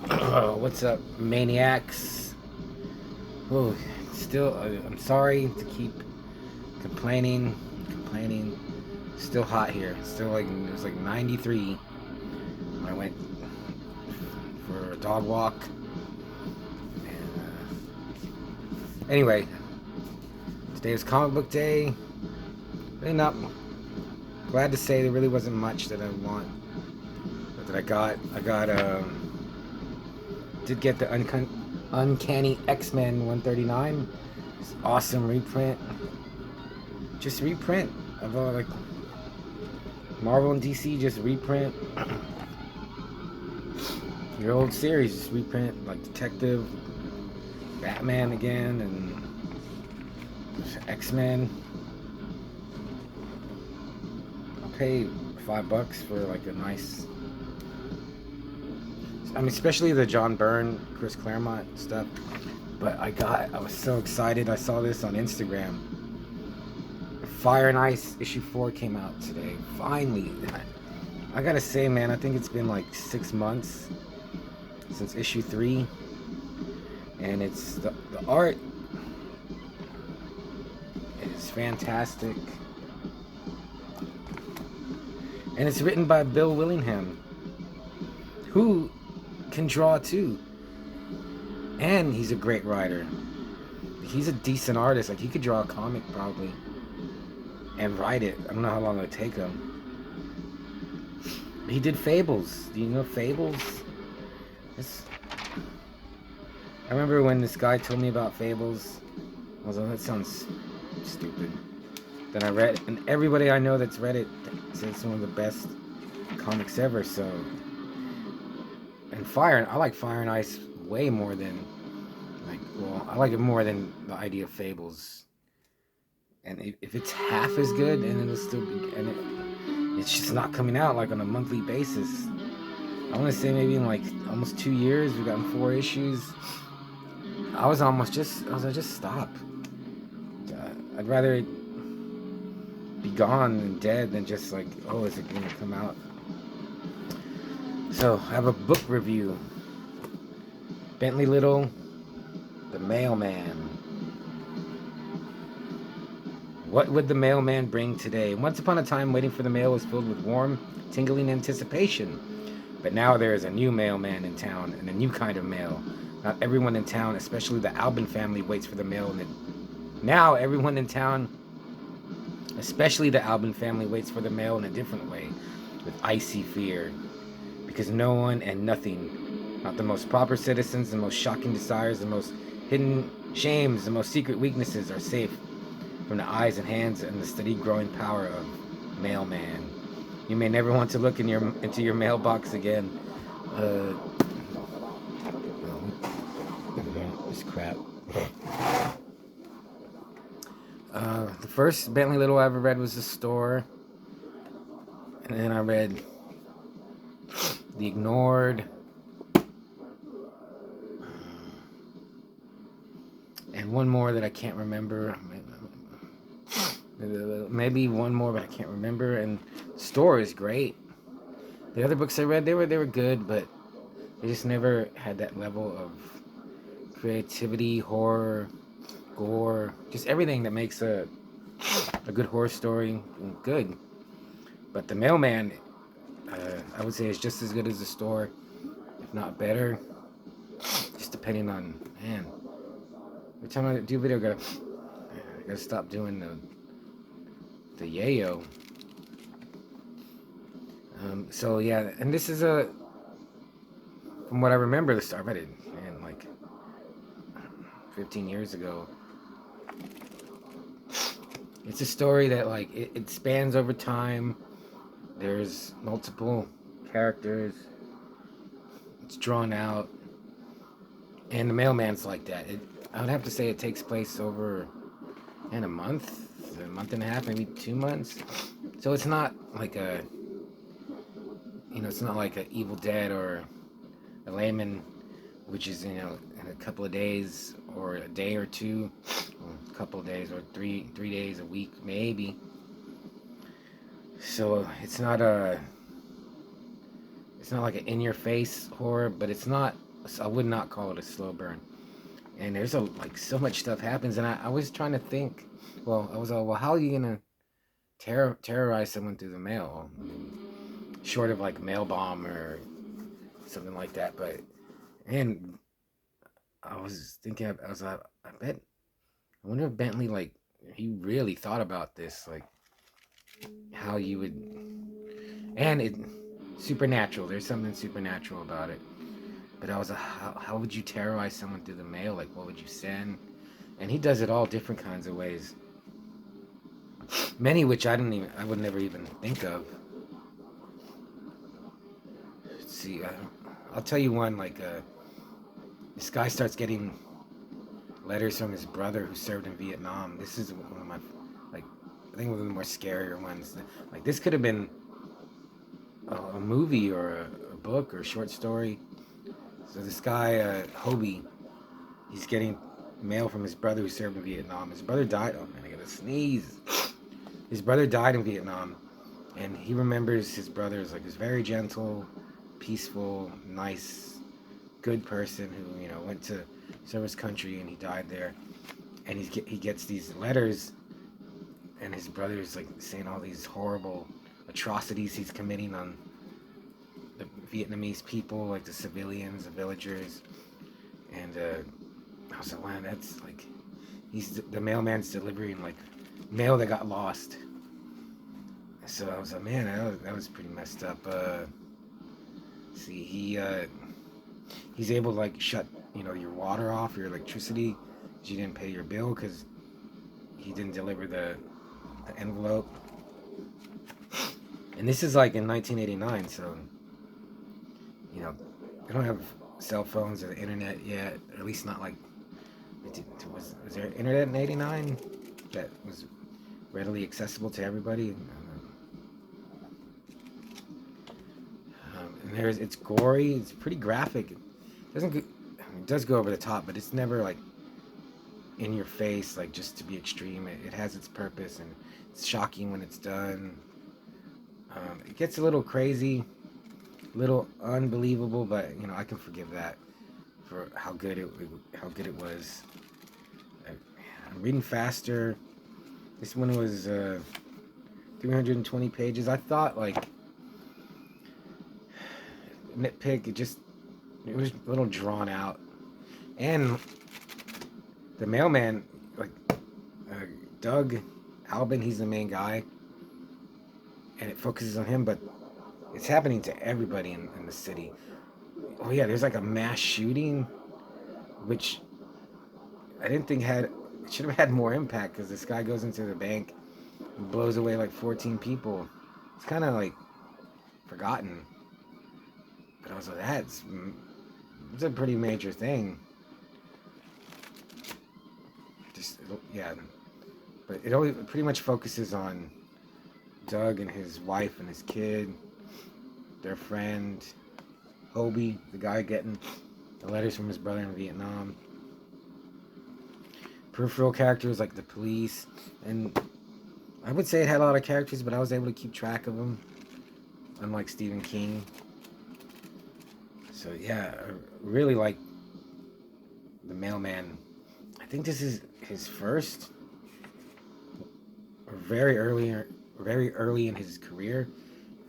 What's up, maniacs? Oh, still, I'm sorry to keep complaining. Still hot here. Still like it was like 93 when I went for a dog walk. And anyway, today was comic book day. Really not glad to say there really wasn't much that I want, but that I got. Did get the Uncanny X-Men 139. It's awesome reprint. Just reprint of like Marvel and DC. Just reprint your old series. Just reprint like Detective, Batman again, and X-Men. I'll pay $5 for like a nice. I mean, especially the John Byrne, Chris Claremont stuff. But I was so excited. I saw this on Instagram. Fire and Ice issue 4 came out today. Finally. I gotta say, man, I think it's been like 6 months since issue 3. And it's the art is fantastic. And it's written by Bill Willingham, who can draw too. And he's a great writer. He's a decent artist. Like, he could draw a comic probably and write it. I don't know how long it would take him. He did Fables. Do you know Fables? I remember when this guy told me about Fables. I was like, that sounds stupid. Then I read, and everybody I know that's read it says it's one of the best comics ever. So, and I like Fire and Ice way more than, I like it more than the idea of Fables. And if it's half as good, and it'll still be, it's just not coming out like on a monthly basis. I want to say maybe in like almost 2 years, we've gotten 4 issues. I was like, just stop. I'd rather be gone and dead than just like, oh, is it gonna come out? So I have a book review. Bentley Little, The Mailman. What would the mailman bring today? Once upon a time, waiting for the mail was filled with warm, tingling anticipation. But now there is a new mailman in town, and a new kind of mail. Not everyone in town, especially the Albin family, waits for the mail. Now everyone in town, especially the Albin family, waits for the mail in a different way, with icy fear. Because no one and nothing, not the most proper citizens, the most shocking desires, the most hidden shames, the most secret weaknesses, are safe from the eyes and hands and the steady growing power of mailman. You may never want to look into your mailbox again. This crap. The first Bentley Little I ever read was The Store. And then I read The Ignored. And one more that I can't remember. Maybe one more, but I can't remember. And Store is great. The other books I read, they were good, but they just never had that level of creativity, horror, gore, just everything that makes a good horror story good. But The Mailman, I would say, is just as good as The Store, if not better. Just depending on, man. Every time I do a video, I gotta stop doing the yayo. So yeah, and this is from what I remember, I read it, man, like 15 years ago. It's a story that like it spans over time. There's multiple characters. It's drawn out, and the mailman's like that. I would have to say it takes place over a month and a half, maybe 2 months. So it's not like it's not like an Evil Dead or a Layman, which is in a couple of days or a day or two, or a couple of days or three days, a week maybe. So it's not like an in-your-face horror, but it's not I would not call it a slow burn. And there's like so much stuff happens, and I was trying to think. Well, I was all, well, how are you gonna terrorize someone through the mail? I mean, short of like mail bomb or something like that. But and I was thinking, I was like, I bet, I wonder if Bentley like he really thought about this, like how you would, and it supernatural. There's something supernatural about it. But I was like, how would you terrorize someone through the mail? Like, what would you send? And he does it all different kinds of ways. Many which I would never even think of. Let's see, I'll tell you one. Like, this guy starts getting letters from his brother who served in Vietnam. This is one of my, like, I think one of the more scarier ones. Like, this could have been a movie or a book or a short story. So this guy, Hobie, he's getting mail from his brother who served in Vietnam. His brother died. Oh man, I gotta sneeze. His brother died in Vietnam, and he remembers his brother as like this very gentle, peaceful, nice, good person who went to serve his country, and he died there. And he gets these letters, and his brother is like saying all these horrible atrocities he's committing on the Vietnamese people, like the civilians, the villagers, and I was like, wow, that's like, the mailman's delivering like mail that got lost. So I was like, man, that was pretty messed up. See, he's able to like shut your water off, your electricity, because you didn't pay your bill because he didn't deliver the envelope. And this is like in 1989, so they don't have cell phones or the internet yet, or at least not like. Was there internet in '89 that was readily accessible to everybody? And it's gory. It's pretty graphic. It does go over the top, but it's never like in your face, like just to be extreme. It has its purpose, and it's shocking when it's done. It gets a little crazy, a little unbelievable, but I can forgive that for how good it was. I'm reading faster. This one was 320 pages. I thought like nitpick. It was a little drawn out, and the mailman, like Doug Albin, he's the main guy, and it focuses on him, but it's happening to everybody in the city. Oh yeah, there's like a mass shooting, which I didn't think it should have had more impact, because this guy goes into the bank and blows away like 14 people. It's kind of like forgotten, but I was like, it's a pretty major thing. Yeah, but it always pretty much focuses on Doug and his wife and his kid, their friend Hobie, the guy getting the letters from his brother in Vietnam. Peripheral characters like the police, and I would say it had a lot of characters, but I was able to keep track of them, unlike Stephen King. So yeah, I really like The Mailman. I think this is his first, or very early in his career.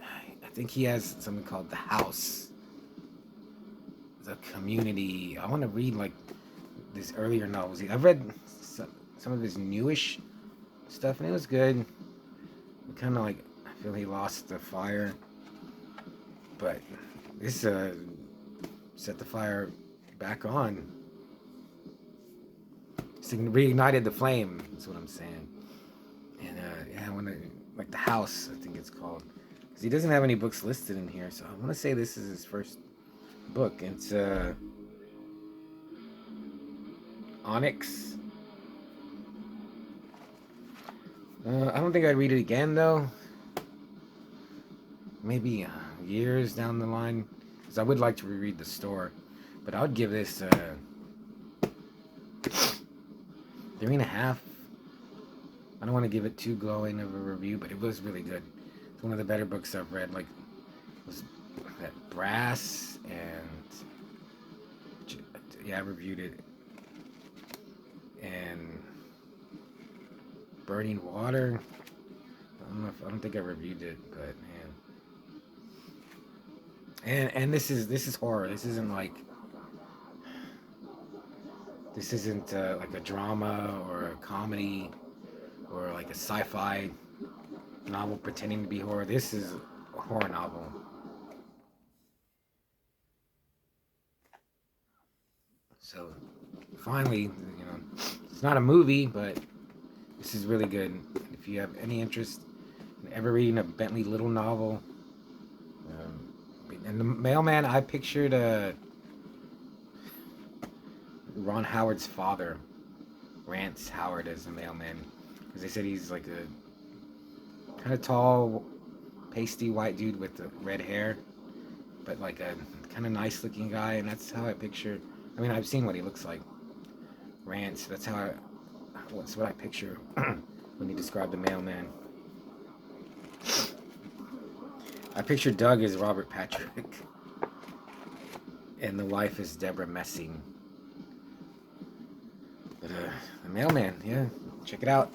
I think he has something called The House, The Community. I want to read like his earlier novels. I've read some of his newish stuff, and it was good. Kind of like, I feel he lost the fire, but this set the fire back on. So reignited the flame. That's what I'm saying. And yeah, I want to, like The House, I think it's called, because he doesn't have any books listed in here. So I want to say this is his first book. It's Onyx. I don't think I'd read it again though. Maybe years down the line, because I would like to reread The Store. But I would give this 3.5. I don't want to give it too glowing of a review, but it was really good. It's one of the better books I've read. Like, was that Brass and yeah, I reviewed it. And Burning Water. I don't think I reviewed it, but man. And this is horror. This isn't like a drama or a comedy or like a sci-fi novel pretending to be horror. This is a horror novel. So finally, it's not a movie, but this is really good. If you have any interest in ever reading a Bentley Little novel, and the Mailman, I pictured Ron Howard's father, Rance Howard, as the Mailman, because they said he's like a kind of tall, pasty white dude with the red hair, but like a kind of nice looking guy, and that's how I picture. I mean, I've seen what he looks like. Rance. That's what I picture when you describe the Mailman. I picture Doug as Robert Patrick, and the wife is Deborah Messing. But the Mailman, yeah, check it out.